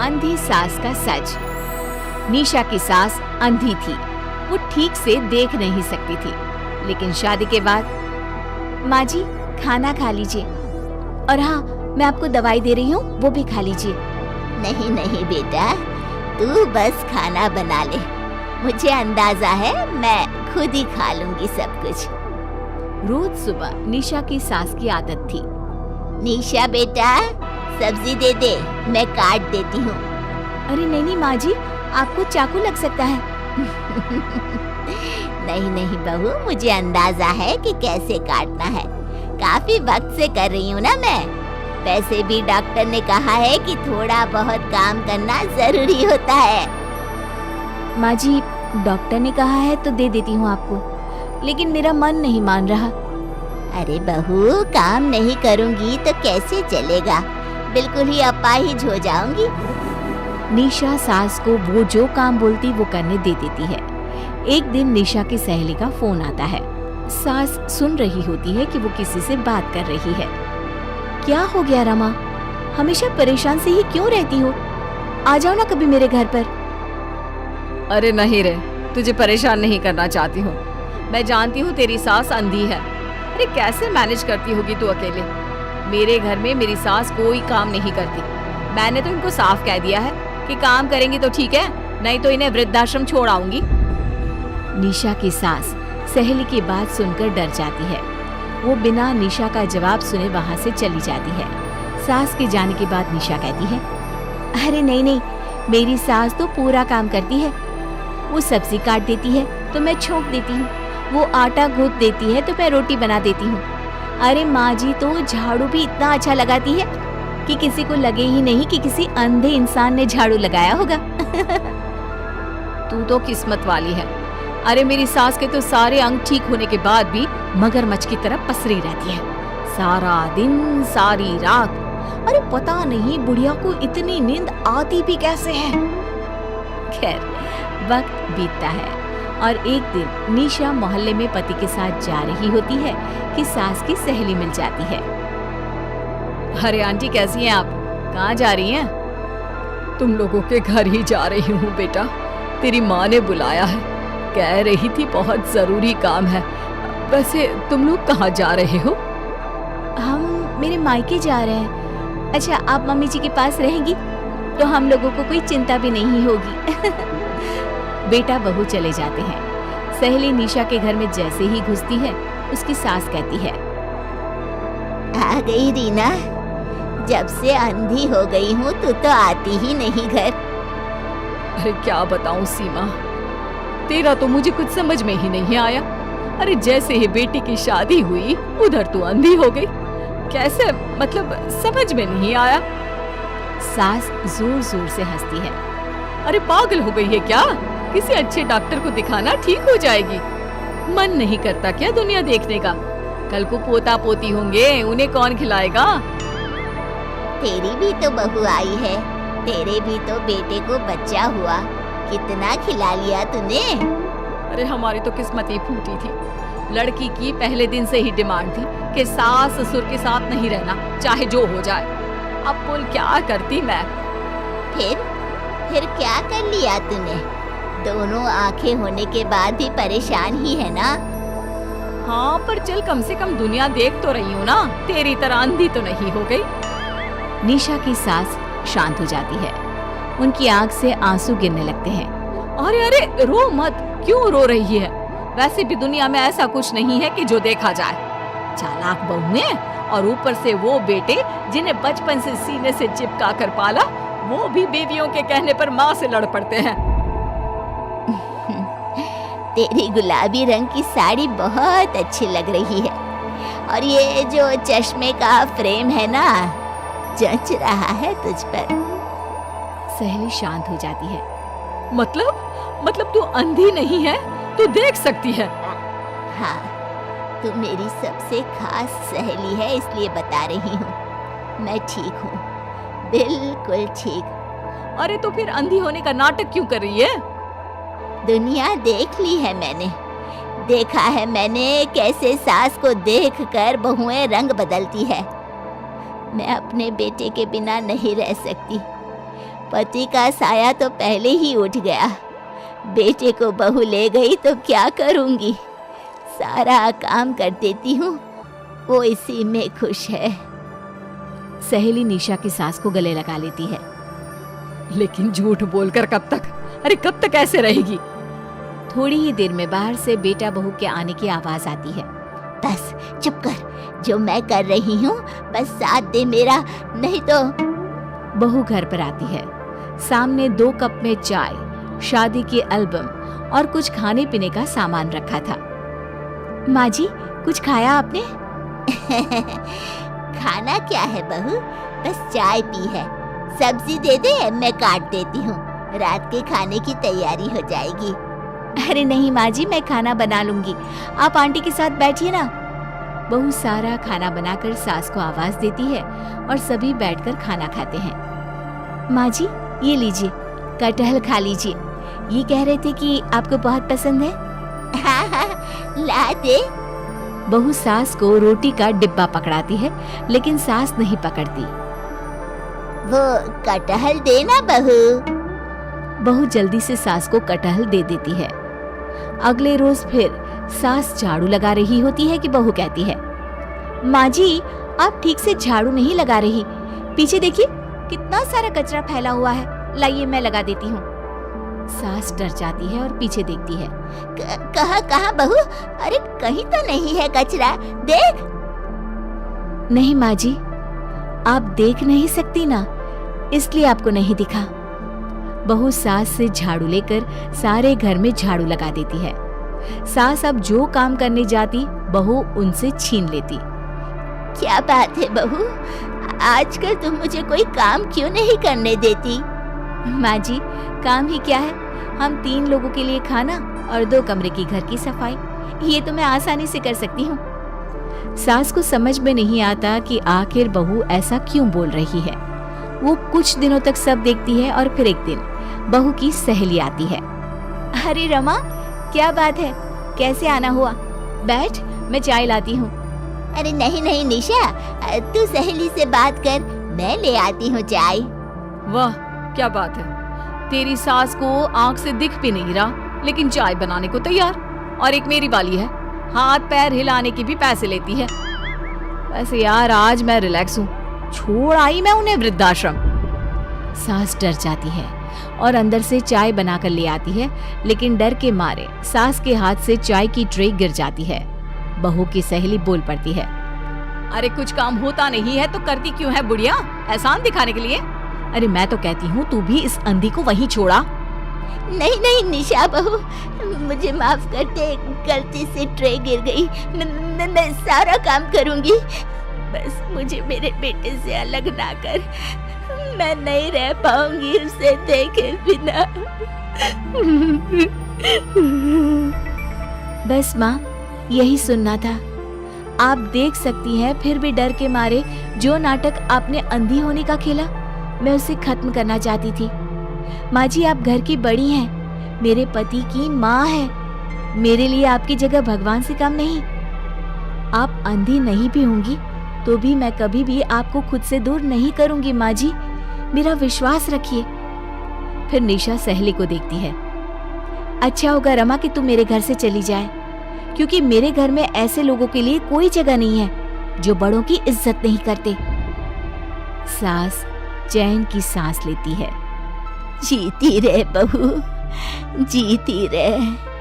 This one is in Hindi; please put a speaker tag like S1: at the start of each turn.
S1: अंधी सास का सच। निशा की सास अंधी थी, वो ठीक से देख नहीं सकती थी, लेकिन शादी के बाद माँ जी खाना खा लीजिए, और हाँ मैं आपको दवाई दे रही हूँ, वो भी खा लीजिए।
S2: नहीं नहीं बेटा, तू बस खाना बना ले, मुझे अंदाजा है मैं खुद ही खा लूंगी सब कुछ।
S1: रोज सुबह निशा की सास की आदत थी।
S2: निशा बेटा, सब्जी दे दे, मैं काट देती हूँ।
S1: अरे नहीं माँ जी, आपको चाकू लग सकता है।
S2: नहीं नहीं बहू, मुझे अंदाजा है कि कैसे काटना है, काफी वक्त से कर रही हूँ ना मैं। वैसे भी डॉक्टर ने कहा है कि थोड़ा बहुत काम करना जरूरी होता है।
S1: माँ जी, डॉक्टर ने कहा है तो दे देती हूँ आपको, लेकिन मेरा मन नहीं मान रहा।
S2: अरे बहू, काम नहीं करूँगी तो कैसे चलेगा, बिल्कुल ही अपाहिज हो जाऊंगी।
S1: निशा सास को वो जो काम बोलती वो करने दे देती है। एक दिन निशा की सहेली का फोन आता है। सास सुन रही होती है कि वो किसी से बात कर रही है। क्या हो गया रमा, हमेशा परेशान से ही क्यों रहती हो? आ जाओ ना कभी मेरे घर पर।
S3: अरे नहीं रे, तुझे परेशान नहीं करना चाहती हूँ। मैं जानती हूँ तेरी सास अंधी है। अरे कैसे मैनेज करती होगी तू अकेले? मेरे घर में मेरी सास कोई काम नहीं करती। मैंने तो इनको साफ कह दिया है कि काम करेंगी तो ठीक है, नहीं तो इन्हें वृद्धाश्रम छोड़ आऊंगी।
S1: निशा की सास सहेली की बात सुनकर डर जाती है। वो बिना निशा का जवाब सुने वहाँ से चली जाती है। सास के जाने के बाद निशा कहती है, अरे नहीं, मेरी सास तो पूरा काम करती है। वो सब्जी काट देती है तो मैं छोंक देती हूँ, वो आटा गूंथ देती है तो मैं रोटी बना देती हूँ। अरे माँ जी तो झाड़ू भी इतना अच्छा लगाती है कि किसी को लगे ही नहीं कि किसी अंधे इंसान ने झाड़ू लगाया होगा।
S3: तू तो किस्मत वाली है। अरे मेरी सास के तो सारे अंग ठीक होने के बाद भी मगरमच्छ की तरह पसरी रहती है, सारा दिन सारी रात। अरे पता नहीं बुढ़िया को इतनी नींद आती भी कैसे है।
S1: खैर वक्त बीतता है और एक दिन निशा मोहल्ले में पति के साथ जा रही होती है कि सास की सहेली मिल जाती है।
S3: अरे आंटी कैसी हैं आप? कहाँ जा रही हैं? तुम लोगों के घर ही जा रही हूँ बेटा, तेरी माँ ने बुलाया है, कह रही थी बहुत जरूरी काम है। वैसे तुम लोग कहाँ जा रहे हो?
S1: हम मेरे मायके जा रहे हैं। अच्छा, आप मम्मी जी के पास रहेंगी तो हम लोगों को कोई चिंता भी नहीं होगी। बेटा बहू चले जाते हैं। सहेली निशा के घर में जैसे ही घुसती है, उसकी सास कहती है,
S2: आ गई रीना, जब से अंधी हो गई हूँ तू तो आती ही नहीं घर।
S3: अरे क्या बताऊं सीमा, तेरा तो मुझे कुछ समझ में ही नहीं आया। अरे जैसे ही बेटी की शादी हुई उधर तू अंधी हो गई, कैसे? मतलब समझ में नहीं आया।
S1: सास जोर जोर से हंसती है।
S3: अरे पागल हो गई है क्या? किसी अच्छे डॉक्टर को दिखाना, ठीक हो जाएगी। मन नहीं करता क्या दुनिया देखने का? कल को पोता पोती होंगे, उन्हें कौन खिलाएगा?
S2: तेरी भी तो बहू आई है, तेरे भी तो बेटे को बच्चा हुआ, कितना खिला लिया तूने।
S3: अरे हमारी तो किस्मत ही फूटी थी। लड़की की पहले दिन से ही डिमांड थी कि सास ससुर के साथ नहीं रहना, चाहे जो हो जाए। अब बोल क्या करती मैं?
S2: फिर क्या कर लिया तूने? दोनों आंखें होने के बाद भी परेशान ही है ना?
S3: हाँ, पर चल कम से कम दुनिया देख तो रही हूँ ना, तेरी तरह अंधी तो नहीं हो गई।
S1: निशा की सास शांत हो जाती है, उनकी आंख से आंसू गिरने लगते हैं।
S3: अरे अरे रो मत, क्यों रो रही है? वैसे भी दुनिया में ऐसा कुछ नहीं है कि जो देखा जाए। चालाक बहुएं और ऊपर से वो बेटे जिन्हें बचपन से सीने से चिपका कर पाला, वो भी बीवियों के कहने पर माँ से लड़ पड़ते हैं।
S2: तेरी गुलाबी रंग की साड़ी बहुत अच्छी लग रही है, और ये जो चश्मे का फ्रेम है ना, जच रहा है तुझ पर।
S1: सहेली शांत हो जाती है।
S3: मतलब तू अंधी नहीं है, तू देख सकती है।
S2: हाँ, तू मेरी सबसे खास सहेली है, इसलिए बता रही हूँ। मैं ठीक हूँ, बिल्कुल ठीक।
S3: अरे तो फिर अंधी होने का नाटक क्यों कर रही है?
S2: दुनिया देख ली है मैंने, देखा है मैंने कैसे सास को देखकर बहुएं रंग बदलती है। मैं अपने बेटे के बिना नहीं रह सकती, पति का साया तो पहले ही उठ गया। बेटे को बहू ले गई तो क्या करूंगी? सारा काम कर देती हूँ, वो इसी में खुश है।
S1: सहेली निशा की सास को गले लगा लेती है।
S3: लेकिन झूठ बोलकर कब तक? अरे कब तक ऐसे रहेगी?
S1: थोड़ी ही देर में बाहर से बेटा बहू के आने की आवाज आती है।
S2: बस चुप कर, जो मैं कर रही हूँ बस साथ दे मेरा, नहीं तो।
S1: बहू घर पर आती है। सामने 2 कप में चाय, शादी की एल्बम और कुछ खाने पीने का सामान रखा था। माँ जी, कुछ खाया आपने?
S2: खाना क्या है बहू, बस चाय पी है। सब्जी दे दे, मैं काट देती हूँ, रात के खाने की तैयारी हो जाएगी।
S1: अरे नहीं माँ जी, मैं खाना बना लूंगी, आप आंटी के साथ बैठिए ना। बहू सारा खाना बनाकर सास को आवाज देती है और सभी बैठकर खाना खाते हैं। माँ जी, ये लीजिए, कटहल खा लीजिए। ये कह रहे थे कि आपको बहुत पसंद है।
S2: हाँ हाँ, ला दे।
S1: बहू सास को रोटी का डिब्बा पकड़ाती है, लेकिन सास नहीं पकड़ती।
S2: वो कटहल देना बहू।
S1: बहू जल्दी से सास को कटहल दे देती है। अगले रोज फिर सास झाड़ू लगा रही होती है कि बहू कहती है, माँ जी, आप ठीक से झाड़ू नहीं लगा रही, पीछे देखिए कितना सारा कचरा फैला हुआ है, लाइए मैं लगा देती हूँ। सास डर जाती है और पीछे देखती है।
S2: कहाँ बहू? अरे कहीं तो नहीं है कचरा, देख।
S1: नहीं माँ जी, आप देख नहीं सकती ना, इसलिए आपको नहीं दिखा। बहू सास से झाड़ू लेकर सारे घर में झाड़ू लगा देती है। सास अब जो काम करने जाती, बहू उनसे छीन लेती।
S2: क्या बात है बहू, आजकल तुम मुझे कोई काम क्यों नहीं करने देती?
S1: माँ जी, काम ही क्या है, हम 3 लोगों के लिए खाना और 2 कमरे की घर की सफाई, ये तो मैं आसानी से कर सकती हूँ। सास को समझ में नहीं आता कि आखिर बहू ऐसा क्यों बोल रही है। वो कुछ दिनों तक सब देखती है और फिर एक दिन बहू की सहेली आती है। अरे रमा, क्या बात है, कैसे आना हुआ? बैठ, मैं चाय लाती हूँ।
S2: अरे नहीं नहीं निशा, तू सहेली से बात कर, मैं ले आती हूँ चाय।
S3: वाह, क्या बात है, तेरी सास को आंख से दिख भी नहीं रहा, लेकिन चाय बनाने को तैयार। और एक मेरी वाली है, हाथ पैर हिलाने के भी पैसे लेती है। वैसे यार आज मैं रिलैक्स हूँ, छोड़ आई मैं उन्हें वृद्धाश्रम।
S1: सास डर जाती है और अंदर से चाय बनाकर ले आती है, लेकिन डर के मारे सास के हाथ से चाय की ट्रे गिर जाती है। बहू की सहेली बोल पड़ती है,
S3: अरे कुछ काम होता नहीं है तो करती क्यों है बुढ़िया, एहसान दिखाने के लिए?
S1: अरे मैं तो कहती हूँ तू भी इस अंधी को वहीं छोड़ा।
S2: नहीं नहीं निशा बहू, मुझे माफ कर दे, गलती से ट्रे गिर गई, मैं सारा काम करूंगी, बस मुझे मेरे बेटे से अलग ना कर, मैं नहीं रह पाऊंगी उसे देखे बिना।
S1: बस माँ, यही सुनना था। आप देख सकती हैं, फिर भी डर के मारे जो नाटक आपने अंधी होने का खेला, मैं उसे खत्म करना चाहती थी। माँ जी, आप घर की बड़ी हैं, मेरे पति की माँ है, मेरे लिए आपकी जगह भगवान से कम नहीं। आप अंधी नहीं भी होंगी तो भी मैं कभी भी आपको खुद से दूर नहीं करूंगी। माँ जी, मेरा विश्वास रखिए। फिर निशा सहेली को देखती है। अच्छा होगा रमा कि तू मेरे घर से चली जाए, क्योंकि मेरे घर में ऐसे लोगों के लिए कोई जगह नहीं है जो बड़ों की इज्जत नहीं करते। सास चैन की सांस लेती है।
S2: जीती रहे बहू, जीती रहे।